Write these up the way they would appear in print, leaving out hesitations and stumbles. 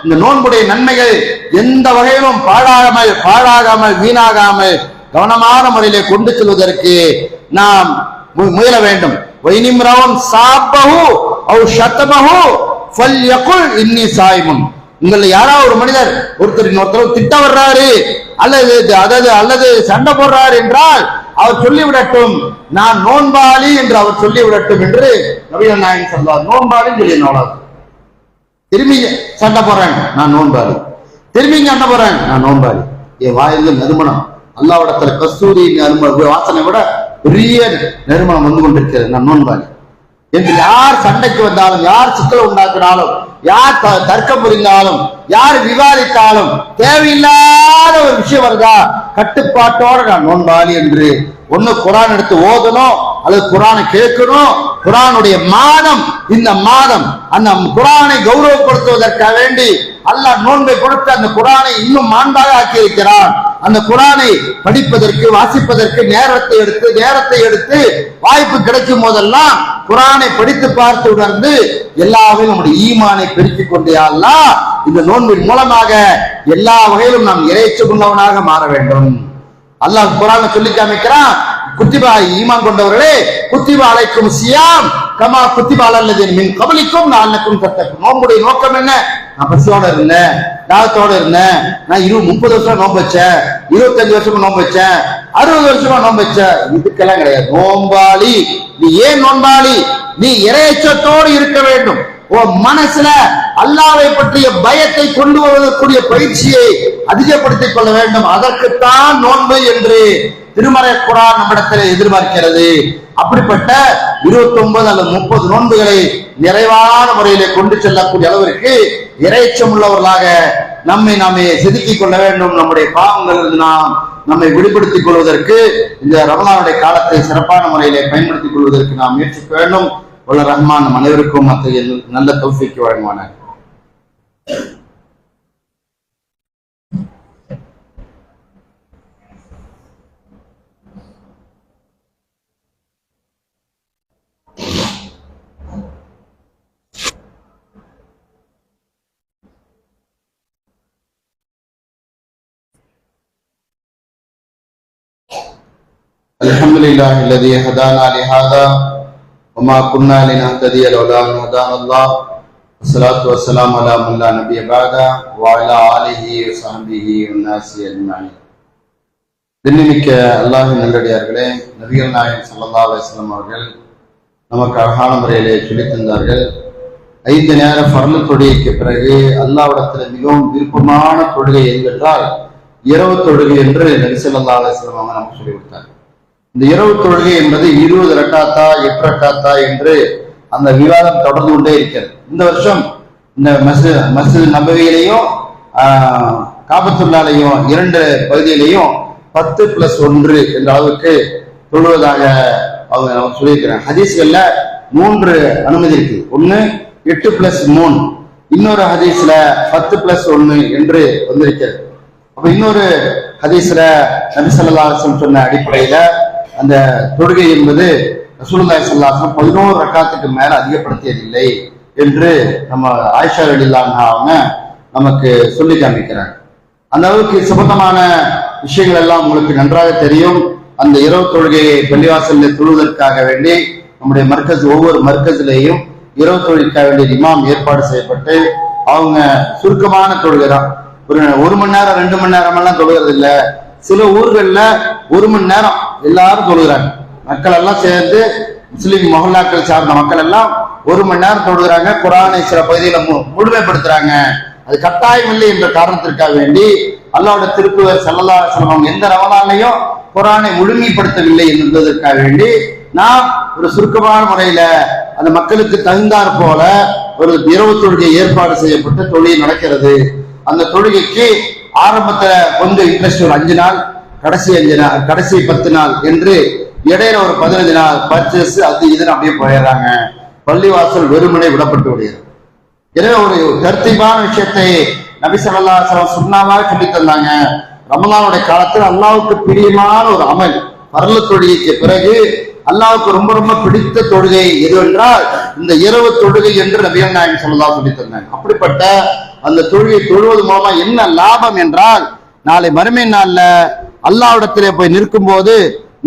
இந்த நோன்புடைய நன்மைகள் எந்த வகையிலும் பாழாகாமல் வீணாகாமல் கவனமான முறையிலே கொண்டு செல்வதற்கு நாம் முயல வேண்டும். உங்களை யாராவது ஒரு மனிதர் ஒருத்தர் திட்ட வர்றாரு அல்லது சண்டை போடுறாரு என்றால் அவர் சொல்லிவிடட்டும், நான் நோன்பாளி என்று அவர் சொல்லிவிடட்டும் என்று நபிகள் நாயகம் சொல்வார். நோன்பாளி சொல்லி திரும்பி சண்டை போடுறாங்க, நான் நோன்பாளி. திரும்பி சண்டை போடுறாங்க, நான் நோன்பாளி. என் வாயில நறுமணம், அல்லாஹ்விடத்துல கஸ்தூரி வாசனை விட பெரிய நறுமணம் வந்து கொண்டிருக்கிறது, நான் நோன்பாளி என்று யார் சண்டைக்கு வந்தாலும், யார் சிக்கல் உண்டாக்கினாலும், யார் தர்க்கம் புரிந்தாலும், யார் விவாதித்தாலும் தேவையில்லாத ஒரு விஷயம் வருதா கட்டுப்பாட்டோட நான் நோன்பாளி என்று ஒண்ணு குரான் எடுத்து ஓதணும் அல்லது குரானை கேட்கணும். குரானுடைய மாதம் இந்த மாதம், அந்த குரானை கௌரவப்படுத்துவதற்காக வேண்டி அல்லாஹ் நோன்பை கொடுத்து அந்த குரானை இன்னும் மாண்பாக ஆக்கி இருக்கிறான். அந்த குரானை படிப்பதற்கு வாசிப்பதற்கு நேரத்தை எடுத்து வாய்ப்பு கிடைக்கும் போதெல்லாம் குரானை படித்து பார்த்து உணர்ந்து எல்லாமே நம்முடைய ஈமானை பெருக்கிக் கொண்டே அல்லாஹ் இந்த நோன்பின் மூலமாக எல்லா வகையிலும் நாம் இறைச்ச உள்ளவனாக மாற வேண்டும். அல்லாஹ் குரானை சொல்லி காமிக்கிறான், குத்திபா ஈமான் கொண்டவர்களே குத்திபா அலைக்கும் சியாம் கமா குத்திபா அலல்லதீன மின் கப்லிக்கும் லஅல்லக்கும் தத்தகூன். நோன்புடைய நோக்கம் என்ன? நான் பசியோட இருந்தேன், தாகத்தோட இருந்தேன், நான் 30 வருஷம் நோன்பு வச்சேன், 25 வருஷமா நோன்பு வச்சேன், 60 வருஷமா நோன்பு வச்சேன், இதுக்கெல்லாம் கிடையாது. நோன்பாளி நீ ஏன் நோன்பாளி? நீ இறையச்சத்தோடு இருக்க வேண்டும். உன் மனசுல அல்லாஹ்வை பற்றிய பயத்தை கொண்டு வருவதற்குரிய பயிற்சியை அதிகப்படுத்திக் கொள்ள வேண்டும். அதற்குத்தான் நோன்பு என்று திருமறை குர்ஆன் நம்மிடத்தில் எதிர்பார்க்கிறது. அப்படிப்பட்ட 29 அல்லது 30 நோன்புகளை நிறைவான முறையிலே கொண்டு செல்லக்கூடிய அளவிற்கு இறைச்சம் உள்ளவர்களாக நாமே செதுக்கிக் கொள்ள வேண்டும். நம்முடைய பாவங்கள் நாம் நம்மை விடுபடுத்திக் கொள்வதற்கு இந்த ரமலானுடைய காலத்தை சிறப்பான முறையிலே பயன்படுத்திக் கொள்வதற்கு நாம் முயற்சிக்க வேண்டும். உள்ள ரஹ்மான் அனைவருக்கும் அத்தகைய நல்ல தௌஃபீக் வழங்குவானார். அல்ஹம்துலில்லாஹி அல்லதி ஹதானா லிஹாதா வமா குன்னா லினஹ்ததிய லௌலா அன் ஹதானா அல்லாஹ் வஸ்ஸலாத்து வஸ்ஸலாமு அலா மன் லா நபிய பஅதா வ அலா ஆலிஹி வ ஸஹ்பிஹி வன்னாஸி அஜ்மஈன். திண்ணிமிக்க அல்லாஹ்வின் நல்லடியார்களே, நபிகள் நாயகம் ஸல்லல்லாஹு அலைஹி வஸல்லம் அவர்கள் நமக்கு அழகான முறையிலே சொல்லித் தந்தார்கள். 5 நேர ஃபர்லு தொழுகைக்கு பிறகு அல்லாஹ்விடத்தில் மிகவும் விருப்பமான தொழுகை என்கிறால் இரவு தொழுகை என்று நபி ஸல்லல்லாஹு அலைஹி வஸல்லம் அவங்க நமக்கு சொல்லிக் கொடுத்தார். இந்த இரவு தொழுகை என்பது 20 ரக்காத்தா 8 ரக்காத்தா என்று அந்த விவாதம் தொடர்ந்து கொண்டே இருக்கிறது. இந்த வருஷம் இந்த மஸ்ஜித் நபவியிலையும் காபத்துல்லாலையும் 2 பகுதியிலையும் 10+1 என்ற அளவுக்கு தொழுவதாக அவங்க சொல்லியிருக்கிறாங்க. ஹதீஸ்கள்ல 3 அனுமதி இருக்கு. ஒண்ணு 8+3, இன்னொரு ஹதீஸ்ல 10+1 என்று வந்திருக்கிறது. அப்ப இன்னொரு ஹதீஸ்ல நபி ஸல்லல்லாஹு அலைஹி வஸல்லம் சொன்ன அடிப்படையில அந்த தொழுகை என்பது ரசூலுல்லாஹி ஸல்லல்லாஹு அலைஹி வஸல்லம் 11 ரக்காத்துக்கு மேல அதிகப்படுத்தியதில்லை என்று நம்ம ஆயிஷா ரலியல்லாஹு அன்ஹா அவங்க நமக்கு சொல்லி காமிக்கிறாங்க. அந்த அளவுக்கு சுபந்தமான விஷயங்கள் எல்லாம் உங்களுக்கு நன்றாக தெரியும். அந்த இரவு தொழுகையை பள்ளிவாசலில் தொழுவதற்காக வேண்டி நம்முடைய ஒவ்வொரு மர்கஸ்லையும் இரவு தொழுகைக்காக வேண்டிய இமாம் ஏற்பாடு செய்யப்பட்டு அவங்க சுருக்கமான தொழுகை தான், ஒரு 1 மணி நேரம் 2 மணி நேரம் எல்லாம் தொழுகிறது இல்லை. சில ஊர்கள்ல 1 மணி நேரம் எல்லாரும் தொழுகிறாங்க. மக்கள் எல்லாம் சேர்ந்து முஸ்லிம் மொஹல்லாக்கள் சார்ந்த மக்கள் எல்லாம் 1 மணி நேரம் தொழுகிறாங்க. குர்ஆனை சில பகுதியில முழுமைப்படுத்துறாங்க. அது கட்டாயம் இல்லை என்ற காரணத்திற்காக வேண்டி அல்லாஹ்வுடைய திருத்தூதர் ஸல்லல்லாஹு அலைஹி வஸல்லம் எந்த ரமலான்லையும் குர்ஆனை முழுமைப்படுத்தவில்லை என்பதற்காக வேண்டி நாம் ஒரு சுருக்கமான முறையில அந்த மக்களுக்கு தகுந்தாற் போல ஒரு இரவு தொழுகை ஏற்பாடு செய்யப்பட்டு தொழுகை நடக்கிறது. அந்த தொழுகைக்கு ஆரம்பத்துல கொஞ்சம் இன்ட்ரெஸ்ட், ஒரு 5 நாள், கடைசி 5 நாள், கடைசி 10 நாள் என்று இடையில ஒரு 15 நாள் பர்ச்சேஸ் அது இதுன்னு அப்படியே போயிடுறாங்க. பள்ளிவாசல் வெறுமனே விடப்பட்டு விடுகிறது. எனவே ஒரு தர்த்தீபான விஷயத்தை நபி ஸல்லல்லாஹு அலைஹி வஸல்லம் சுன்னாவாக சொல்லி தந்தாங்க. ரமலானுடைய காலத்தில் அல்லாஹ்வுக்கு பிரியமான ஒரு அமல், பரல தொழுகைக்கு பிறகு அல்லாஹ்வுக்கு ரொம்ப ரொம்ப பிடித்த தொழுகை எது என்றால் இந்த இரவு தொழுகை என்று நபிகள் நாயகம் ஸல்லல்லாஹு அலைஹி வஸல்லம் சொல்லி தந்தாங்க. அப்படிப்பட்ட அந்த தொழுகை தொழுவது மூலமா என்ன லாபம் என்றால், நாளை மறுமை நாள்ல அல்லாஹ்விடத்திலே போய் நிற்கும் போது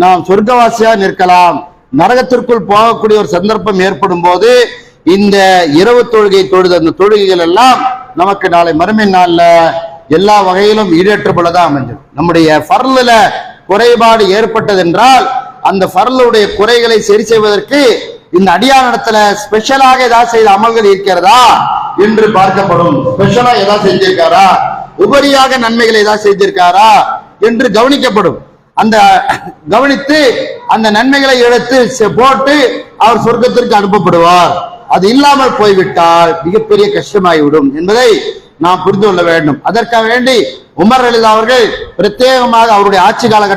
நாம் சொர்க்கவாசியா நிற்கலாம். நரகத்திற்குள் போகக்கூடிய ஒரு சந்தர்ப்பம் ஏற்படும் போது இந்த இரவு தொழுகை தொழுது அந்த தொழுகைகள் எல்லாம் நமக்கு நாளை மறுமை நாள்ல எல்லா வகையிலும் ஈடேற்றப்படதான் அமைஞ்சிடும். நம்முடைய ஃபர்லுல குறைபாடு ஏற்பட்டது என்றால் அந்த ஃபர்லுடைய குறைகளை சரி செய்வதற்கு இந்த அடியானிடத்துல ஸ்பெஷலாக ஏதாவது செய்த அமல்கள் இருக்கிறதா என்று பார்க்கப்படும். ஸ்பெஷலா ஏதாவது செஞ்சிருக்காரா, உபரியாக நன்மைகளை ஏதாவது செஞ்சிருக்காரா என்று கவனிக்கப்படும். அந்த கவனித்து அந்த நன்மைகளை எடுத்து போட்டு அவர் சொர்க்கத்திற்கு அனுப்பப்படுவார். அது இல்லாமல் போய்விட்டால் மிகப்பெரிய கஷ்டமாகிவிடும் என்பதை நாம் புரிந்து கொள்ள வேண்டும். அதற்காக வேண்டி உமர் ரலியல்லாஹு அவர்கள் பிரத்யேகமாக அவருடைய ஆட்சி காலகட்டம்